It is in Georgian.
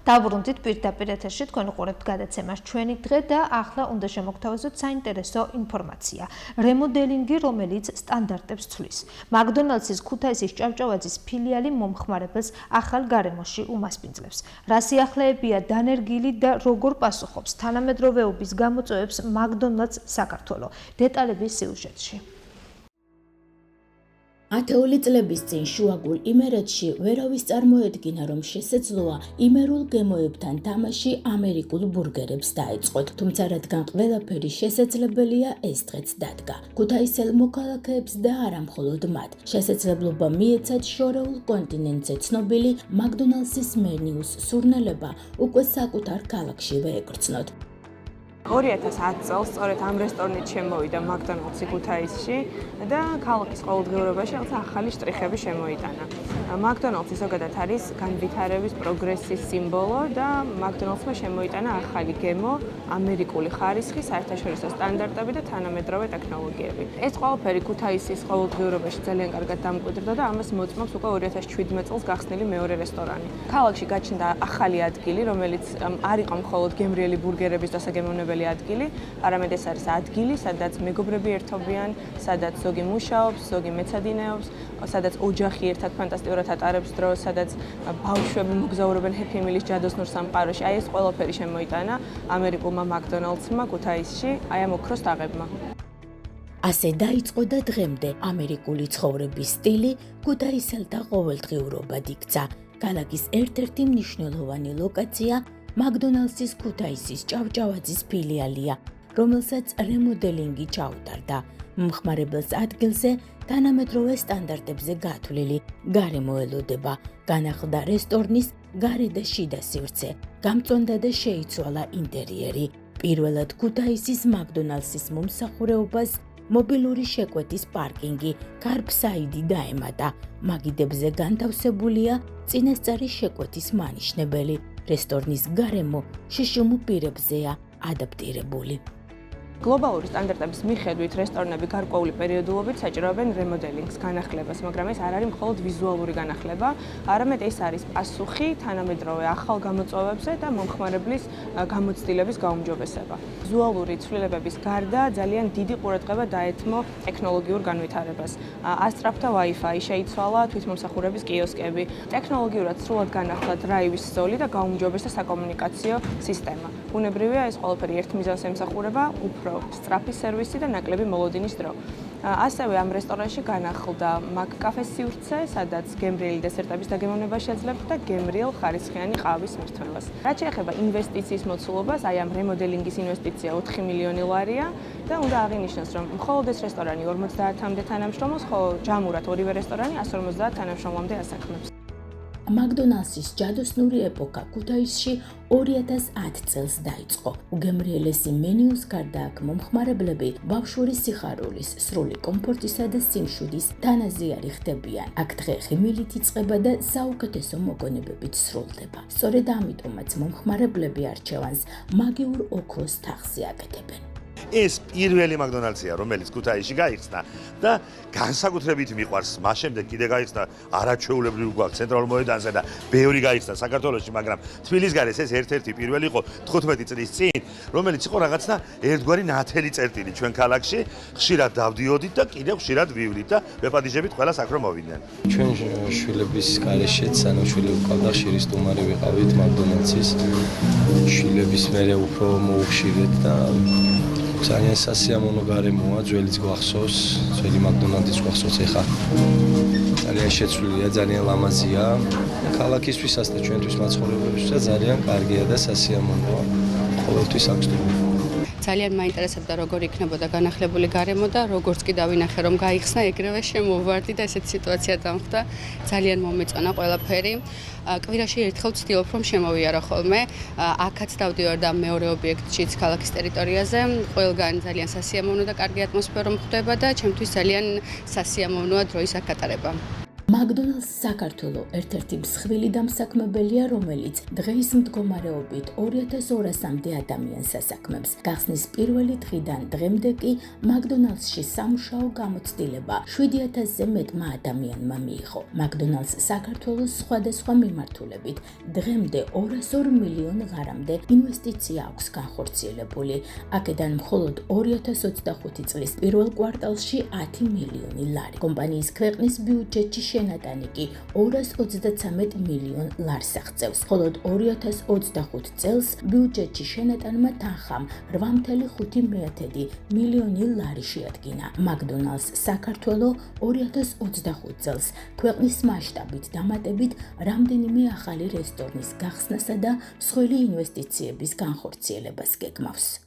Დავბრუნდით პირდაპირ ეთერში თქვენ უყურებთ გადაცემას ჩვენი დღე და ახლა უნდა შემოგთავაზოთ საინტერესო ინფორმაცია. რემოდელინგი, რომელიც სტანდარტებს ცვლის. მაკდონალდსის ქუთაისის ჭავჭავაძის ფილიალი მომხმარებელს ახალ გარემოში უმასპინძლებს. რა სიახლეებია დანერგილი და როგორ პასუხობს თანამედროვეობის გამოწვევებს მაკდონალდს საქართველო. დეტალები სიუჟეტში. ათეული წლების წინ შუაგულ იმერეთში ვერავის წარმოედგინა, რომ შესაძლოა იმერულ გემოებთან თამაში ამერიკულ ბურგერებს დაეწყოთ. თუმცა რადგან ყველაფერი შესაძლებელია, ეს დღეც დადგა. ქუთაისელ მოქალაქეებს და არა მხოლოდ მათ. შესაძლებლობა მიეცათ შორეულ კონტინენტზე ცნობილი მაკდონალდსის მენიუს სურნელება უკვე საკუთარ ქალაქშივე ეკრძნოთ. 2010 წელს სწორედ ამ რესტორნით შემოვიდა მაკდონალდსი ქუთაისში და ქალაქის ყოველდღიურობაში რაღაცა ახალი შტრიხები შემოიტანა. მაკდონალდსი ზოგადად არის განვითარების პროგრესის სიმბოლო და მაკდონალდსმა შემოიტანა ახალი გემო, ამერიკული ხარისხი, საერთაშორისო სტანდარტები და თანამედროვე ტექნოლოგიები. ეს ყველაფერი ქუთაისის ყოველდღიურობაში ძალიან კარგად დამკვიდრდა და ამას მოწმობს უკვე 2017 წელს გახსნილი მეორე რესტორანი. ქალაქში გაჩნდა ახალი ადგილი, რომელიც არ იყო მხოლოდ გემრიელი ბურგერების დასაგემოვნებელი ადგილი, არამედ ეს არის ადგილი, სადაც მეგობრები ერთობიან, სადაც ზოგი მუშაობს, ზოგი მეცადინეობს, სადაც ოჯახი ერთად ფანტასტიკურად ატარებს დროს, სადაც ბავშვები მოგზაურობენ Happy Meal-ის ჯადოსნურ სამყაროში. აი ეს ყველაფერი შემოიტანა ამერიკულმა მაკდონალდსმა ქუთაისში, აი ამ ოქროს თაღებმა. ასე დაიწყო და დღემდე ამერიკული ცხოვრების სტილი ქუთაისელთა ყოველდღიურობად იქცა. ქალაქის ერთ-ერთი მნიშვნელოვანი ლოკაცია მაკდონალდსის ქუთაისის ჭავჭავაძის ფილიალია, რომელსაც რემოდელინგი ჩაუტარდა. მომხმარებელს ადგილზე თანამედროვე სტანდარტებზე გათვლილი გარემო ელოდება. განახლდა რესტორნის გარე და შიდა სივრცე, გამწვანდა და შეიცვალა ინტერიერი. პირველად ქუთაისის მაკდონალდსის მომსახურეობას მობილური შეკვეთის პარკინგი კარბსაიდი დაემატა. მაგიდებზე განთავსებულია წინასწარი შეკვეთის მანიშნებელი. რესტორნის გარემო შიშუმ პირებზეა ადაპტირებული. გლობალური სტანდარტების მიხედვით რესტორნები გარკვეული პერიოდულობით საჭიროებენ რემოდელინგს, განახლებას, მაგრამ ეს არ არის მხოლოდ ვიზუალური განახლება, არამედ ეს არის პასუხი თანამედროვე ახალ გამოწვევებზე და მომხმარებლის გამოცდილების გაუმჯობესება. ვიზუალური ცვლილებების გარდა ძალიან დიდი ყურადღება დაეთმო ტექნოლოგიურ განვითარებას. ასწრაფდა Wi-Fi, შეიცვალა თვითმომსახურების კიოსკები, ტექნოლოგიურად სრულად განახლა დრაივის ზოლი და გაუმჯობესდა საკომუნიკაციო სისტემა. ბუნებრივია, ეს ყველაფერი ერთ მიზანს ემსახურება, სწრაფი სერვისი და ნაკლები მოლოდინის დრო. ასევე ამ რესტორანში განახლდა მაკკაფეს სივრცე, სადაც გემრიელი დესერტების დაგემოვნება შეძლებთ და გემრიელ ხარისხიანი ყავის მირთმევას. რაც შეეხება ინვესტიციის მოცულობას, აი ამ რემოდელინგის ინვესტიცია 4 მილიონი ლარია და უნდა აღინიშნოს, რომ მხოლოდ ეს რესტორანი 50-მდე თანამშრომელს, ხოლო ჯამურად ორივე რესტორანი 150 თანამშრომლამდე ასაქმებს. მაკდონალდსის ჯადოსნური ეპოქა ქუთაისში 2010 წელს დაიწყო. უგემრიელესი მენიუს გარდა აქ მომხმარებლები ბავშვური სიხარულის, სრული კომფორტისა და სიმშვიდის თანაზიარი ხდებიან. აქ დღე ღიმილით იწყება და საუკეთესო მოგონებებით სრულდება. სწორედ ამიტომაც მომხმარებლები არჩევანს მაგიურ ოქროს თაღზე აკეთებენ. ეს პირველი მაკდონალდსია, რომელიც ქუთაისში გაიხსნა და განსაკუთრებით მიყვარს. მას შემდეგ კიდე გაიხსნა არაჩვეულებრივ გვაქვს ცენტრალურ მოედანზე და ბევრი გაიხსნა საქართველოში, მაგრამ თბილის გარეს ეს ერთ-ერთი პირველი იყო 15 წლის წინ, რომელიც იყო რაღაცა ერთგვარი ნათელი წერტილი ჩვენ ქალაქში. ხშირად დავდიოდით და კიდე ხშირად ვივლით და ვეპატიჟებით ყველა საქმე მოვიდნენ. ჩვენ შვილების გარეშეც, ანუ შვილები ყავდა ხშირი სტუმარი ვიყავით მაკდონალდსის. შვილების მერე უფრო მოუხშირეთ და ძალიან სასიამოვნო გარემოა, ძველიც გვახსოვს, ძველი მაკდონალდის გვახსოვს ეხა. ძალიან შეცვლილია, ძალიან ლამაზია. ქალაქისთვისაც და ჩვენთვის მაცხოვრებლებისთვისაც ძალიან კარგია და სასიამოვნოა. ყოველთვის აქვს თუ. ძალიან მაინტერესებდა როგორ იქნებოდა განახლებული გარემო და როგორც კი დავინახე რომ გაიხსნა, ეგრევე შემოვარდი და ესეთი სიტუაცია დამხდა. ძალიან მომეწონა ყველაფერი. კვირაში ერთხელ ვცდილობ რომ შემოვიარო ხოლმე. აქაც დავდივარ და მეორე ობიექტშიც ქალაქის ტერიტორიაზე. ყველგან ძალიან სასიამოვნო და კარგი ატმოსფერო მხვდება და ჩემთვის ძალიან სასიამოვნოა დროის აქ გატარება. McDonald's საქართველოს ერთ-ერთი მსხვილი დამსაქმებელია, რომელიც დღის მდგომარეობით 2200-მდე ადამიანს ასაქმებს. გახსნის პირველი დღიდან დღემდე კი McDonald's-ში სამუშაო გამოცდილება 7000-ზე მეტმა ადამიანმა მიიღო. McDonald's საქართველოს სხვადასხვა მიმართულებით დღემდე 202 მილიონ ლარამდე ინვესტიცია აქვს განხორციელებული. აქედან მხოლოდ 2025 წლის პირველ კვარტალში 10 მილიონი ლარი. კომპანიის ქვეყნის ბიუჯეტში შენატანი კი 233 მილიონ ლარს აღწევს. მხოლოდ 2025 წელს ბიუჯეტში შენატანმა თანხამ 8.5 მილიონი ლარი შეადგინა. McDonald's საქართველოს 2025 წელს ქვეყნის მასშტაბით დამატებით რამდენიმე ახალი რესტორნის გახსნასა და მსხვილი ინვესტიციების განხორციელებას გეგმავს.